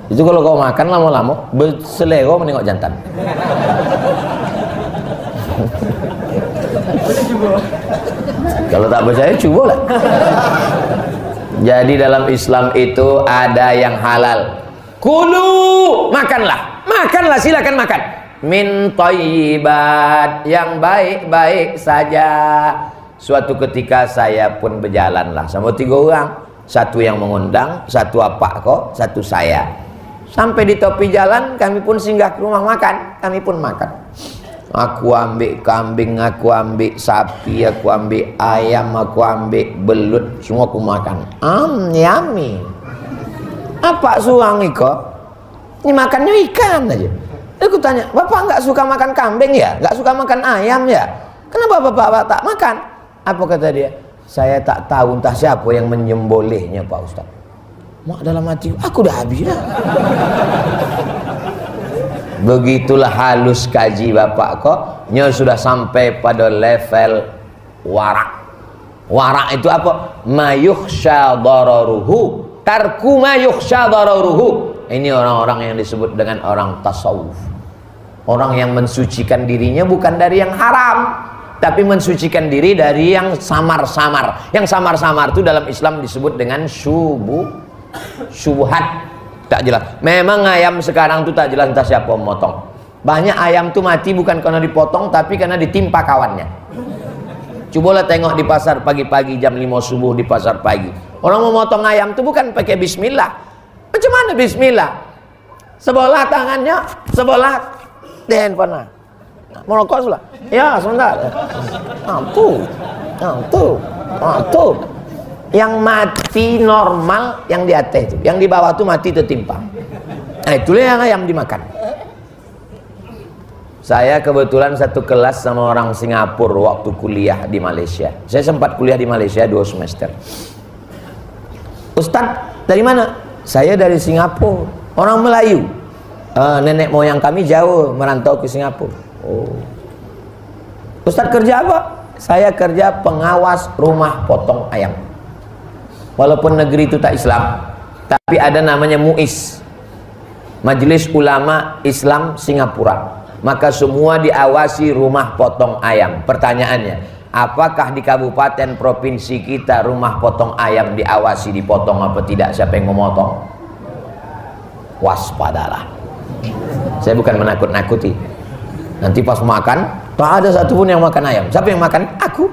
Itu kalau kau makan lama-lama berselero menengok jantan. Kalau tak percaya cobalah. Jadi dalam Islam itu ada yang halal. Kulu, makanlah. Makanlah, silakan makan. Min thayyibat, yang baik-baik saja. Suatu ketika saya pun berjalanlah sama 3 orang. Satu yang mengundang, satu apa kok, satu saya. Sampai di tepi jalan, kami pun singgah ke rumah makan. Kami pun makan. Aku ambil kambing, aku ambil sapi, aku ambil ayam, aku ambil belut, semua aku makan. Yummy. Apa suang iko? Ini makannya ikan aja. Aku tanya, bapak nggak suka makan kambing ya? Nggak suka makan ayam ya? Kenapa bapak tak makan? Apa kata dia? Saya tak tahu, entah siapa yang menyembelihnya Pak Ustaz. Mak dalam hati, aku udah habis dah. Begitulah halus kaji bapak kok. Nya sudah sampai pada level warak. Warak itu apa? Mayukhsha dararuhu, tarku mayukhsha dararuhu. Ini orang-orang yang disebut dengan orang tasawuf. Orang yang mensucikan dirinya bukan dari yang haram, tapi mensucikan diri dari yang samar-samar. Yang samar-samar itu dalam Islam disebut dengan syubhat, tak jelas. Memang ayam sekarang itu tak jelas entah siapa memotong. Banyak ayam tuh mati bukan karena dipotong, tapi karena ditimpa kawannya. Cobalah tengok di pasar pagi-pagi jam 5 subuh di pasar pagi. Orang memotong ayam tuh bukan pakai bismillah. Macam mana bismillah? Sebelah tangannya, sebelah di handphone. Merokok sudah. Ya, sebentar. Tuh. Yang mati normal yang di atas itu, yang di bawah tuh mati tertimpa. Nah, itulah yang ayam dimakan. Saya kebetulan satu kelas sama orang Singapura waktu kuliah di Malaysia. Saya sempat kuliah di Malaysia 2 semester. Ustadz, dari mana? Saya dari Singapura. Orang Melayu. Nenek moyang kami jauh merantau ke Singapura. Oh. Ustadz kerja apa? Saya kerja pengawas rumah potong ayam. Walaupun negeri itu tak Islam, tapi ada namanya MUIS, Majelis Ulama Islam Singapura. Maka semua diawasi rumah potong ayam. Pertanyaannya, apakah di kabupaten provinsi kita rumah potong ayam diawasi dipotong apa tidak? Siapa yang memotong? Waspadalah. Saya bukan menakut-nakuti. Nanti pas makan, tak ada satupun yang makan ayam. Siapa yang makan? Aku.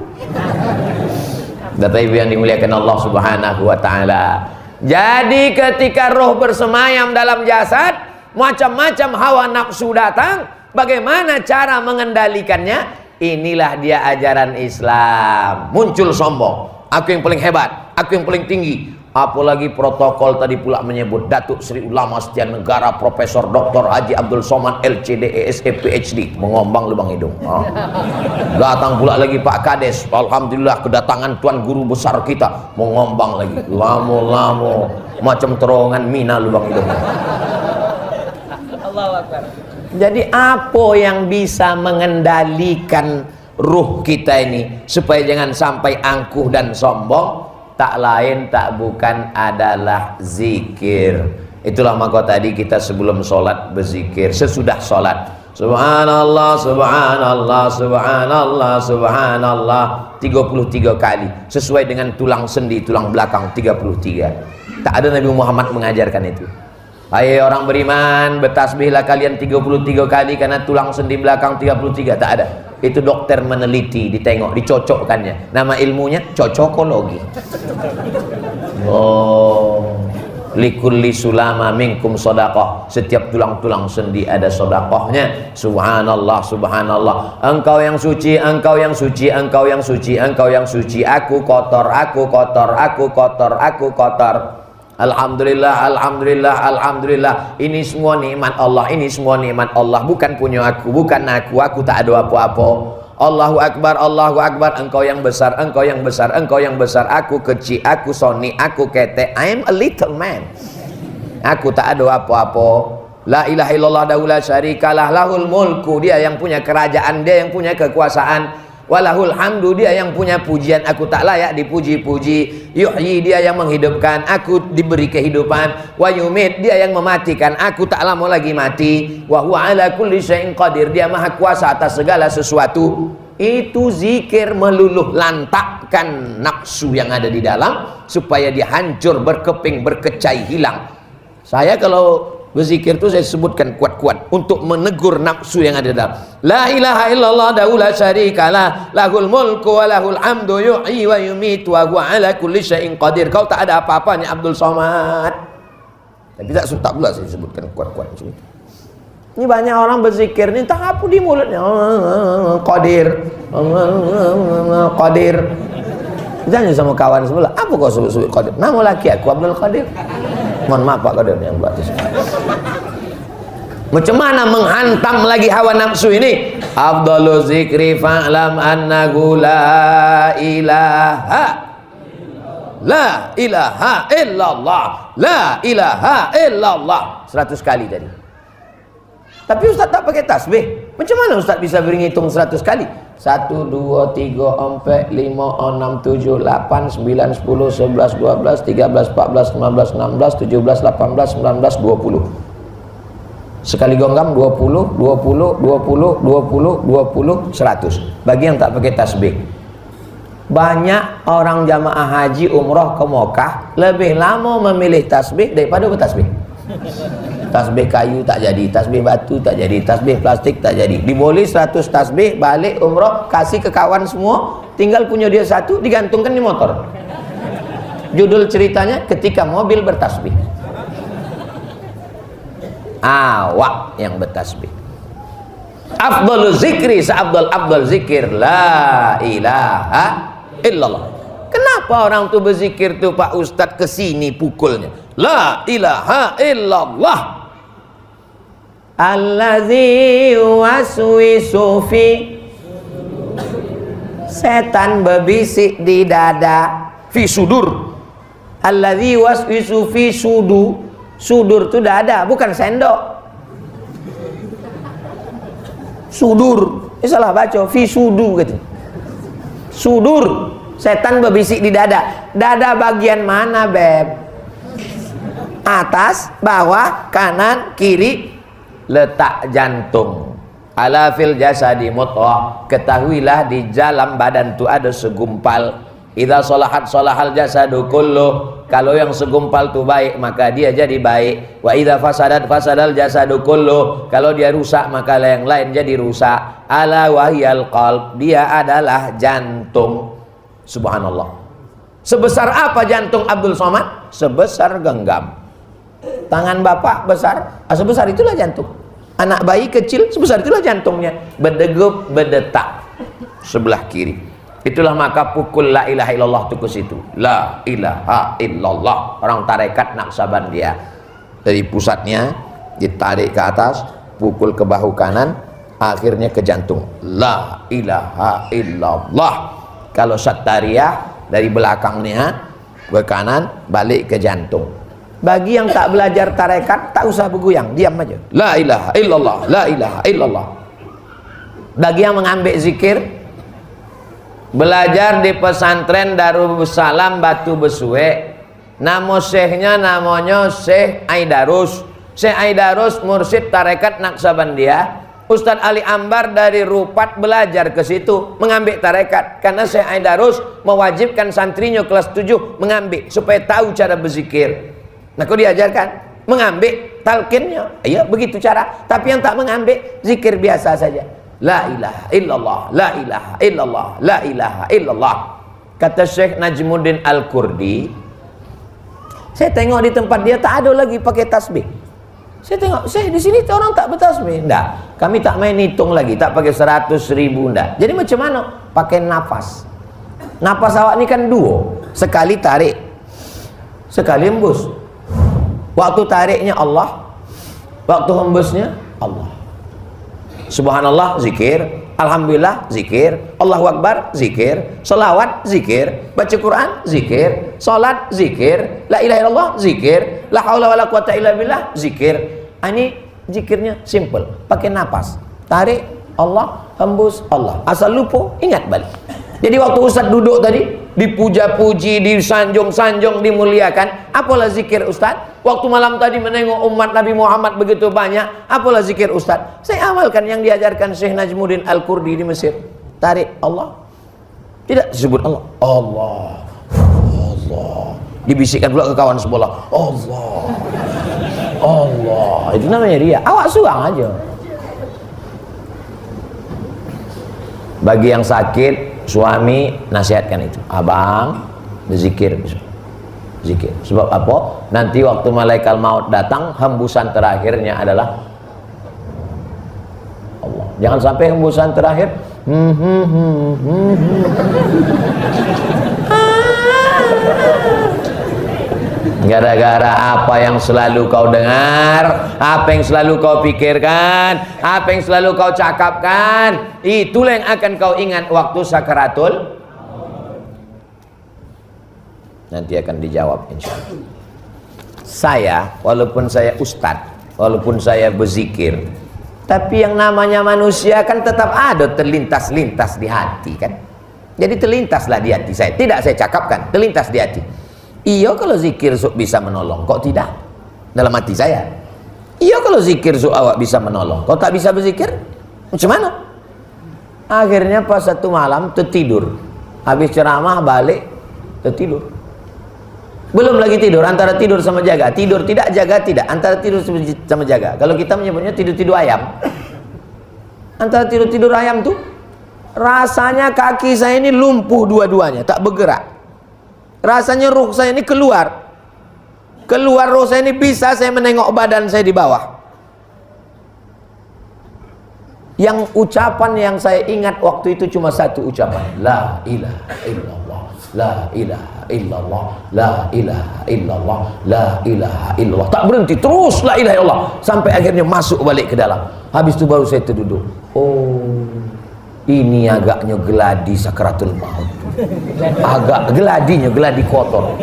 Bapak Ibu yang dimuliakan Allah Subhanahu wa taala. Jadi ketika roh bersemayam dalam jasad, macam-macam hawa nafsu datang, bagaimana cara mengendalikannya? Inilah dia ajaran Islam. Muncul sombong, aku yang paling hebat, aku yang paling tinggi. Apalagi protokol tadi pula menyebut Datuk Seri Ulama Sekian Negara Profesor Dr. Haji Abdul Somad LCD ESE PhD, mengombang lubang hidung. Datang pula lagi Pak Kades, alhamdulillah kedatangan Tuan Guru besar kita, mengombang lagi, lamo macam terowongan Mina lubang hidung. Allahu Akbar. Jadi apa yang bisa mengendalikan ruh kita ini supaya jangan sampai angkuh dan sombong? Tak lain tak bukan adalah zikir. Itulah maka tadi kita sebelum sholat berzikir, sesudah sholat Subhanallah, Subhanallah, Subhanallah, Subhanallah 33 kali sesuai dengan tulang sendi, tulang belakang 33. Tak ada Nabi Muhammad mengajarkan itu. Hai orang beriman, bertasbihlah kalian 33 kali karena tulang sendi belakang 33. Tak ada. Itu dokter meneliti, ditengok, dicocokkannya. Nama ilmunya cocokologi. Oh, likulli sulama minkum sodakoh. Setiap tulang-tulang sendi ada sodakohnya. Subhanallah, subhanallah. Engkau yang suci, engkau yang suci, engkau yang suci, engkau yang suci. Aku kotor, aku kotor, aku kotor, aku kotor. Alhamdulillah, alhamdulillah, alhamdulillah. Ini semua nikmat Allah, ini semua nikmat Allah. Bukan punya aku, bukan aku tak ada apa-apa. Allahu Akbar, Allahu Akbar. Engkau yang besar, engkau yang besar, engkau yang besar. Aku kecil, aku soni, aku ketek. I am a little man. Aku tak ada apa-apa. La ilaha illallah la syarikalah, lahul mulku. Dia yang punya kerajaan, dia yang punya kekuasaan. Walahul hamdu, dia yang punya pujian, aku tak layak dipuji-puji. Yuhyi, dia yang menghidupkan, aku diberi kehidupan. Wa yumit, dia yang mematikan, aku tak lama lagi mati. Wa huwa ala kulli syai'in qadir, dia maha kuasa atas segala sesuatu. Itu zikir meluluh lantakkan nafsu yang ada di dalam supaya dia hancur, berkeping, berkecai, hilang. Saya kalau Berzikir itu saya sebutkan kuat-kuat untuk menegur nafsu yang ada dalam. La ilaha illallah dahu la syarikalah, lahul mulku wa lahul hamdu yuhyi wa yumitu wa huwa ala kulli syai'in qadir. Kau tak ada apa-apanya Abdul Somad. Tapi tak pula saya sebutkan kuat-kuat macam itu. Ini banyak orang berzikir ni tak apa di mulutnya. Qadir. Qadir. Jangan sama kawan sebelah. Apa kau sebut-sebut Qadir? Nama laki aku Abdul Qadir. Mohon maaf Pak Qadir yang buat itu. Macam mana menghantam lagi hawa nafsu ini? Afdalu zikri fa'lam annahu la ilaha illallah. La ilaha illallah. 100 kali tadi. Tapi Ustaz tak pakai tasbih. Macam mana Ustaz bisa berhitung 100 kali? 1, 2, 3, 4, 5, 6, 7, 8, 9, 10, 11, 12, 13, 14, 15, 16, 17, 18, 19, 20. Sekali genggam 20, 20, 20, 20, 20, 100. Bagi yang tak pakai tasbih. Banyak orang jamaah haji umrah ke Mekah lebih lama memilih tasbih daripada bertasbih. Tasbih kayu tak jadi, tasbih batu tak jadi, tasbih plastik tak jadi. Diboli 100 tasbih, balik umrah, kasih ke kawan semua, tinggal punya dia satu, digantungkan di motor. Judul ceritanya ketika mobil bertasbih. Awak yang bertasbih. Afdalul zikri, seafdal zikir la ilaha illallah. Kenapa orang tu berzikir tu Pak Ustadz kesini pukulnya? La ilaha illallah. Allazi waswisu fi, setan berbisik di dada, fi sudur. Allazi waswisu fi sudu, sudur itu dada, bukan sendok. Sudur, ini salah baca, fi sudu gitu. Sudur, setan berbisik di dada. Dada bagian mana, Beb? Atas, bawah, kanan, kiri. Letak jantung. Ala fil jasadi mudghah. Ketahuilah di dalam badan itu ada segumpal. Idza shalahat shalahal jasadu kulluh. Kalau yang segumpal itu baik maka dia jadi baik. Wa idza fasadat fasadal jasadu kulluh. Kalau dia rusak maka yang lain jadi rusak. Ala wahyal qalb. Dia adalah jantung. Subhanallah. Sebesar apa jantung Abdul Somad? Sebesar genggam. Tangan bapak besar, sebesar itulah jantung. Anak bayi kecil, sebesar itulah jantungnya. Berdegup, berdetak sebelah kiri. Itulah maka pukul la ilaha illallah itu ke situ. La ilaha illallah. Orang tarekat Naqsabandiyah. Dari pusatnya ditarik ke atas, pukul ke bahu kanan, akhirnya ke jantung. La ilaha illallah. Kalau Sattariyah dari belakangnya ke kanan, balik ke jantung. Bagi yang tak belajar tarekat, tak usah bergoyang, diam aja. La ilaha illallah, la ilaha illallah. Bagi yang mengambil zikir, belajar di pesantren Darussalam Batu Besuwe. Nama syekhnya namanya Syekh Aidarus. Syekh Aidarus mursyid tarekat Naqsabandiyah. Ustadz Ali Ambar dari Rupat belajar ke situ, mengambil tarekat. Karena Syekh Aidarus mewajibkan santrinya kelas 7 mengambil supaya tahu cara berzikir. Nah, kau diajarkan mengambil talqinnya, iya begitu cara. Tapi yang tak mengambil zikir biasa saja. La ilaha illallah, la ilaha illallah, la ilaha illallah. Kata Syekh Najmuddin Al-Kurdi, saya tengok di tempat dia tak ada lagi pakai tasbih. Saya tengok, Syekh di sini orang tak bertasbih. Enggak, kami tak main hitung lagi, tak pakai 100.000 enggak. Jadi macam mana? Pakai nafas. Nafas awak ni kan dua, sekali tarik, sekali hembus. Waktu tariknya Allah, waktu hembusnya Allah. Subhanallah zikir, alhamdulillah zikir, Allahu Akbar zikir, salawat zikir, baca Quran zikir, salat zikir, la ilaha illallah zikir, la haula wala quwata illa billah zikir. Ini zikirnya simple, pakai napas. Tarik Allah, hembus Allah. Asal lupa ingat balik. Jadi waktu Ustaz duduk tadi, dipuja-puji, disanjung-sanjung, dimuliakan, apalah zikir Ustaz? Waktu malam tadi menengok umat Nabi Muhammad begitu banyak, apalah zikir Ustaz? Saya amalkan yang diajarkan Syekh Najmuddin Al-Kurdi di Mesir. Tarik Allah, tidak disebut Allah. Allah, Allah. Dibisikkan pula ke kawan sebelah. Allah. Allah, itu namanya riya. Awak suang aja. Bagi yang sakit, suami nasihatkan itu, abang berzikir, zikir. Sebab apa? Nanti waktu malaikat maut datang, hembusan terakhirnya adalah Allah. Jangan sampai hembusan terakhir gara-gara apa yang selalu kau dengar, apa yang selalu kau pikirkan, apa yang selalu kau cakapkan, itulah yang akan kau ingat waktu sakaratul. Nanti akan dijawab insya Allah. Saya, walaupun saya ustadz, walaupun saya berzikir, tapi yang namanya manusia kan tetap ada terlintas-lintas di hati kan. Jadi terlintaslah di hati saya. Tidak saya cakapkan, terlintas di hati. Iya kalau zikir sok bisa menolong, kok tidak? Dalam hati saya. Iya kalau zikir sok awak bisa menolong, kok tak bisa berzikir? Macam mana? Akhirnya pas satu malam tertidur. Habis ceramah balik tertidur. Belum lagi tidur, antara tidur sama jaga. Tidur tidak, jaga tidak. Antara tidur sama jaga. Kalau kita menyebutnya tidur-tidur ayam. Antara tidur-tidur ayam tuh rasanya kaki saya ini lumpuh dua-duanya, tak bergerak. Rasanya ruh saya ini keluar ruh saya ini, bisa saya menengok badan saya di bawah. Yang ucapan yang saya ingat waktu itu cuma satu ucapan, la ilaha illallah, la ilaha illallah, la ilaha illallah, la ilaha illallah. Tak berhenti, terus la ilaha illallah sampai akhirnya masuk balik ke dalam. Habis itu baru saya terduduk. Oh, ini agaknya geladi sakaratul maut. Agak geladinya, geladi kotor.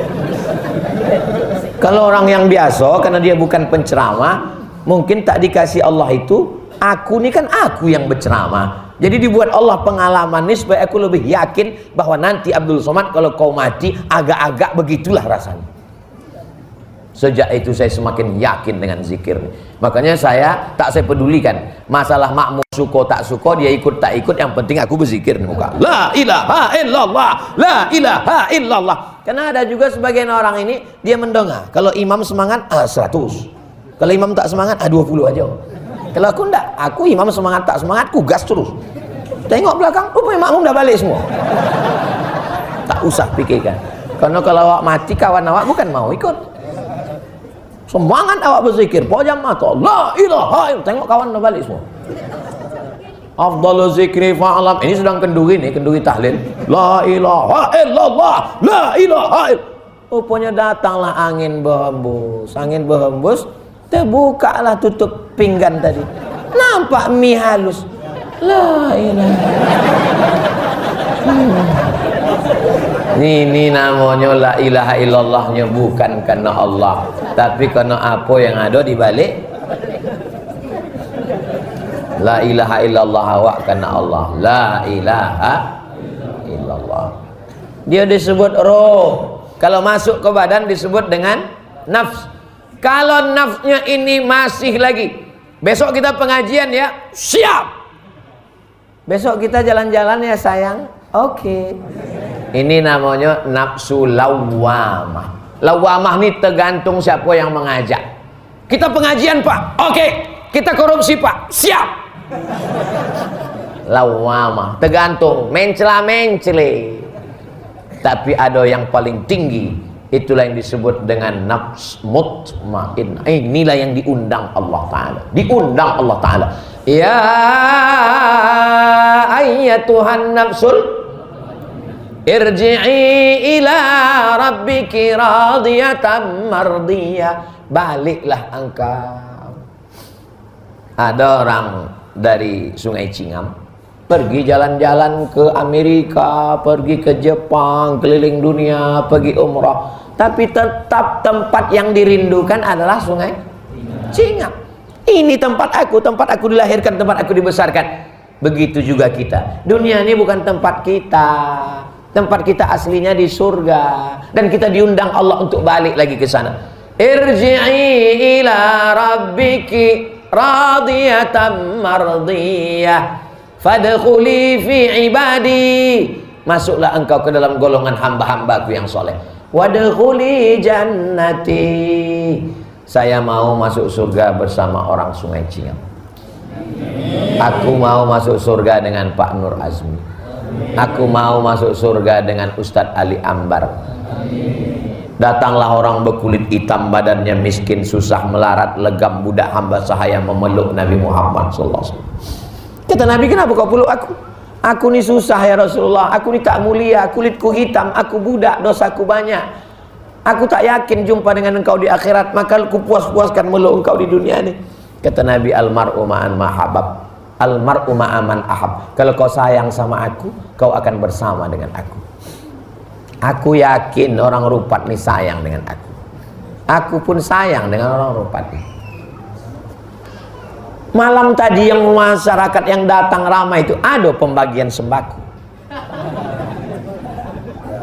Kalau orang yang biasa, karena dia bukan penceramah, mungkin tak dikasih Allah itu. Aku ini kan aku yang berceramah. Jadi dibuat Allah pengalaman ini supaya aku lebih yakin bahwa nanti Abdul Somad kalau kau mati agak-agak begitulah rasanya. Sejak itu saya semakin yakin dengan zikir. Makanya saya pedulikan masalah makmum suko tak suko, dia ikut tak ikut, yang penting aku berzikir di muka. La ilaha illallah, la ilaha illallah. Karena ada juga sebagian orang ini dia mendengar kalau imam semangat 100. Kalau imam tak semangat 20 aja. Kalau aku enggak, aku imam semangat tak semangat, aku gas terus. Tengok belakang, rupanya makmum dah balik semua. Tak usah pikirkan. Karena kalau awak mati, kawan awak bukan mau ikut. Semangat awak berzikir, pojam mata, la ilaha illallah, tengok kawan dah balik semua. Afdhalu zikri fa'alam. Ini sedang kenduri nih, kenduri tahlil. La ilaha illallah, la ilaha illallah. Rupanya datanglah angin berhembus. Angin berhembus, terbukalah tutup pinggan tadi. Nampak mie halus. La ilaha. Ini namanya la ilaha illallahnya bukan karena Allah, tapi karena apa yang ada di balik. La ilaha illallah awak karena Allah. La ilaha illallah. Dia disebut roh. Kalau masuk ke badan disebut dengan nafs. Kalau nafsnya ini masih lagi, besok kita pengajian ya, siap. Besok kita jalan-jalan ya sayang. Oke. Ini namanya nafsu lawamah. Lawamah ini tergantung siapa yang mengajak. Kita pengajian pak, oke. Kita korupsi pak, siap. Lawamah, tergantung, mencela-mencele. Tapi ada yang paling tinggi, itulah yang disebut dengan nafs mutmainnah. Inilah yang diundang Allah Ta'ala. Diundang Allah Ta'ala. Ya ayyatuhan nafsul irji'i ila rabbiki radiyatan mardiyah. Baliklah engkau. Ada orang dari Sungai Cingam pergi jalan-jalan ke Amerika, pergi ke Jepang, keliling dunia, pergi umrah, tapi tetap tempat yang dirindukan adalah Sungai Cingam. Ini tempat aku dilahirkan, tempat aku dibesarkan. Begitu juga kita. Dunia ini bukan tempat kita. Tempat kita aslinya di surga, dan kita diundang Allah untuk balik lagi ke sana. Irji'i ila rabbiki radiyatan mardiyah fadkhuli fi ibadi. Masuklah engkau ke dalam golongan hamba-hambaku yang soleh. Wadkhuli jannati. Saya mau masuk surga bersama orang Sungai Cingam. Aku mau masuk surga dengan Pak Nur Azmi. Aku mau masuk surga dengan Ustadz Ali Ambar. Datanglah orang berkulit hitam, badannya miskin, susah, melarat, legam, budak hamba sahaya memeluk Nabi Muhammad SAW. Kata Nabi, kenapa kau peluk aku? Aku ni susah ya Rasulullah, aku ni tak mulia, kulitku hitam, aku budak, dosaku banyak. Aku tak yakin jumpa dengan engkau di akhirat, maka aku puas-puaskan meluk engkau di dunia ini. Kata Nabi, almar'u ma'an mahabab, almar'u ma'aman ahab. Kalau kau sayang sama aku, kau akan bersama dengan aku. Aku yakin orang Rupat ini sayang dengan aku. Aku pun sayang dengan orang Rupat ini. Malam tadi yang masyarakat yang datang ramai itu ada pembagian sembako.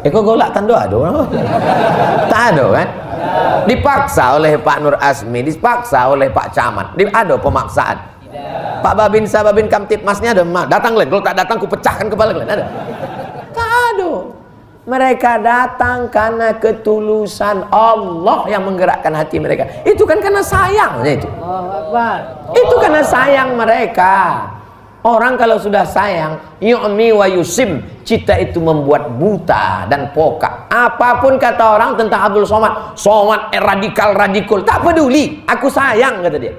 Kok golak tando ada? Tak ada kan? Dipaksa oleh Pak Nur Azmi, dipaksa oleh Pak Camat. Ada pemaksaan. Pak Babin Sababin Kamtipmasnya ada. Datang kalian, kalau tak datang ku pecahkan kepala kalian. Ada? Tak ada. Mereka datang karena ketulusan Allah yang menggerakkan hati mereka. Itu kan karena sayangnya itu. Itu karena sayang mereka. Orang kalau sudah sayang, yu'mi wa yusim, cita itu membuat buta dan pokak. Apapun kata orang tentang Abdul Somad, Somad radikal, tak peduli. Aku sayang, kata dia.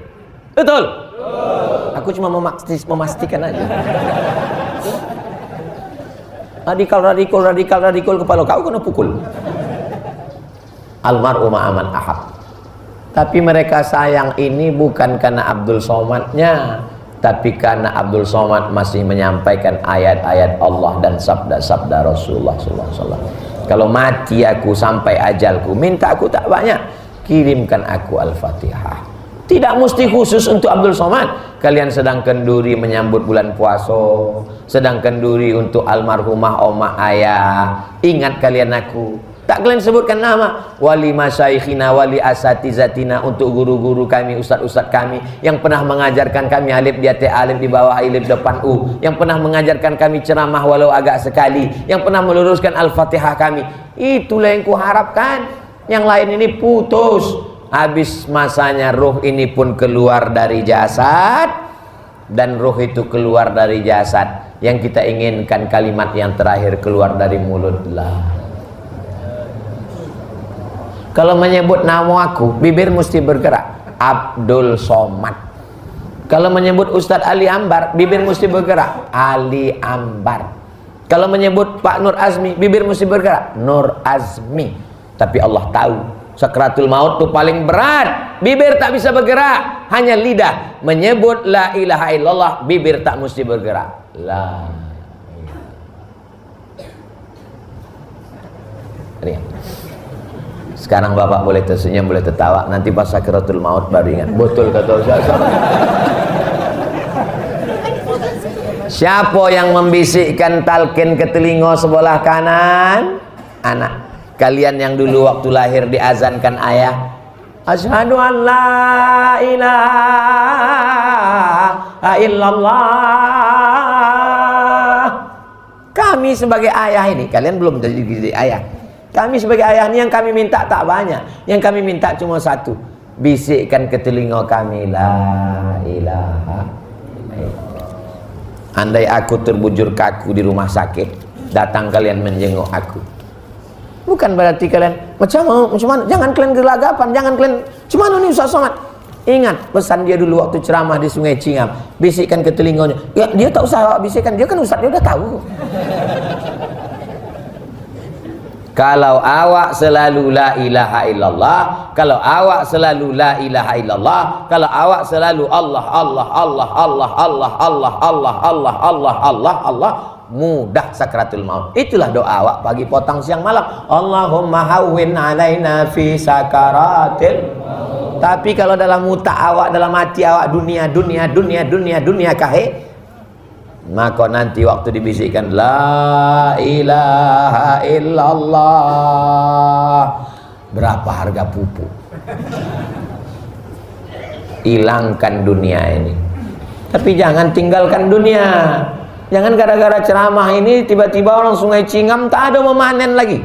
Betul? Aku cuma memastikan aja. Radikal kepala kau kena pukul. Almar'u ma'aman ahab. Tapi mereka sayang ini bukan karena Abdul Somadnya, tapi karena Abdul Somad masih menyampaikan ayat-ayat Allah dan sabda-sabda Rasulullah SAW. Kalau mati aku sampai ajalku, minta aku tak banyak, kirimkan aku Al-Fatihah. Tidak mesti khusus untuk Abdul Somad. Kalian sedang kenduri menyambut bulan puasa, sedang kenduri untuk almarhumah Oma Ayah, ingat kalian aku. Tak kalian sebutkan nama wali masyaikhina, wali asatizatina, untuk guru-guru kami, ustaz-ustaz kami yang pernah mengajarkan kami alif di atas alif, di bawah alif, depan u, yang pernah mengajarkan kami ceramah walau agak sekali, yang pernah meluruskan Al-Fatihah kami. Itulah yang kuharapkan. Yang lain ini putus. Habis masanya ruh ini pun keluar dari jasad, dan ruh itu keluar dari jasad. Yang kita inginkan kalimat yang terakhir keluar dari mulut lah. Kalau menyebut nama aku, bibir mesti bergerak. Abdul Somad. Kalau menyebut Ustadz Ali Ambar, bibir mesti bergerak. Ali Ambar. Kalau menyebut Pak Nur Azmi, bibir mesti bergerak. Nur Azmi. Tapi Allah tahu, sakratul maut itu paling berat. Bibir tak bisa bergerak, hanya lidah. Menyebut la ilaha illallah, bibir tak mesti bergerak. La ilaha. Sekarang Bapak boleh tersenyum, boleh tertawa. Nanti pas sakratul maut baru ingat. Betul kata Ustaz. Siapa yang membisikkan talqin ke telinga sebelah kanan? Anak. Kalian yang dulu waktu lahir diazankan ayah, asyhadu an la ilaha illallah. Kami sebagai ayah ini, kalian belum jadi ayah. Kami sebagai ayah ini yang kami minta tak banyak. Yang kami minta cuma satu. Bisikkan ke telinga kami la ilaha illallah. Andai aku terbujur kaku di rumah sakit, datang kalian menjenguk aku. Bukan berarti kalian macam mana, jangan kalian gelagapan, jangan kalian cuma nih Ustaz Somad. Ingat pesan dia dulu waktu ceramah di Sungai Cingam, bisikkan ke telinganya. Ya, dia tak usah bisikkan, dia kan Ustaz, dia udah tahu. Kalau awak selalu la ilaha illallah, kalau awak selalu la ilaha illallah, kalau awak selalu Allah Allah Allah Allah Allah Allah Allah Allah Allah Allah Allah, mudah sakratul maut. Itulah doa awak pagi, potong, siang, malam. Allahumma hawwin alaina fi sakaratil maut. Tapi kalau dalam muta awak, dalam hati awak dunia kahe, maka nanti waktu dibisikkan la ilaha illallah, berapa harga pupuk? Hilangkan dunia ini. Tapi jangan tinggalkan dunia. Jangan gara-gara ceramah ini tiba-tiba orang Sungai Cingam tak ada memanen lagi,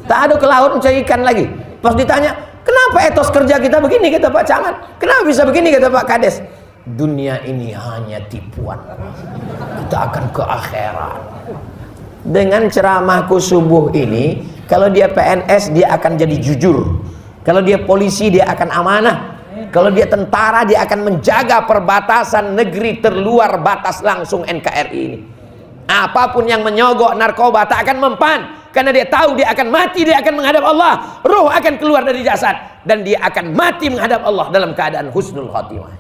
tak ada ke laut mencari ikan lagi. Pas ditanya, Kenapa etos kerja kita begini, kata Pak Camat? Kenapa bisa begini, kata Pak Kades? Dunia ini hanya tipuan. Kita akan ke akhirat. Dengan ceramahku subuh ini, kalau dia PNS dia akan jadi jujur. Kalau dia polisi dia akan amanah. Kalau dia tentara dia akan menjaga perbatasan negeri terluar batas langsung NKRI ini. Apapun yang menyogok narkoba tak akan mempan, karena dia tahu dia akan mati, dia akan menghadap Allah, ruh akan keluar dari jasad, dan dia akan mati menghadap Allah dalam keadaan husnul khatimah.